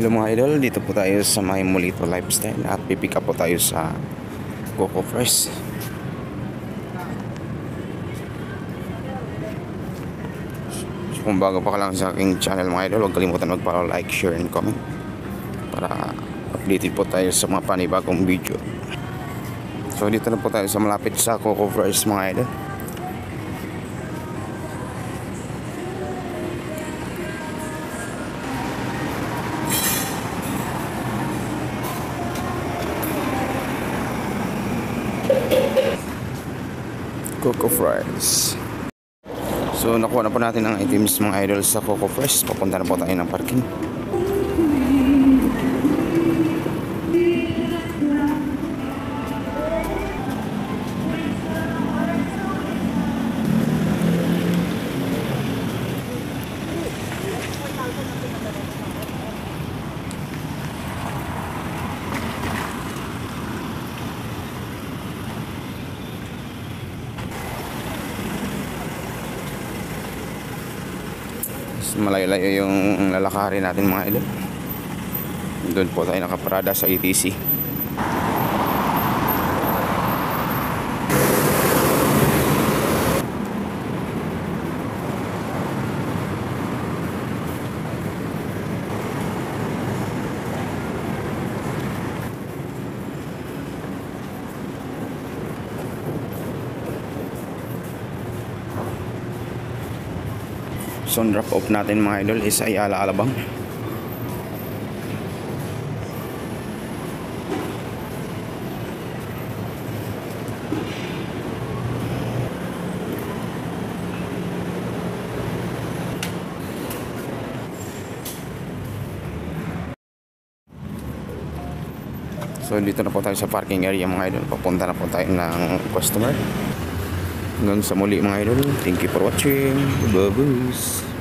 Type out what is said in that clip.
Hello mga idol, dito po tayo sa may Molito Lifestyle at pipick up po tayo sa Coco Fresh. So, kung bago pa ka lang sa aking channel mga idol, huwag kalimutan mag-follow, like, share, and comment para updated po tayo sa mga panibagong video. So dito na po tayo sa malapit sa Coco Fresh mga idol. Coco Fresh. So nakuha na po natin ang items mga idol sa Coco Fresh. Papunta na po tayo ng parking. Malayo-layo yung lalakarin natin mga idol. Doon po tayo nakaparada sa ETC. So drop off natin mga idol is Ayala Alabang. So dito na po tayo sa parking area mga idol. Papunta na po tayo ng customer. Hanggang sa muli mga idol. Thank you for watching. Bye-bye.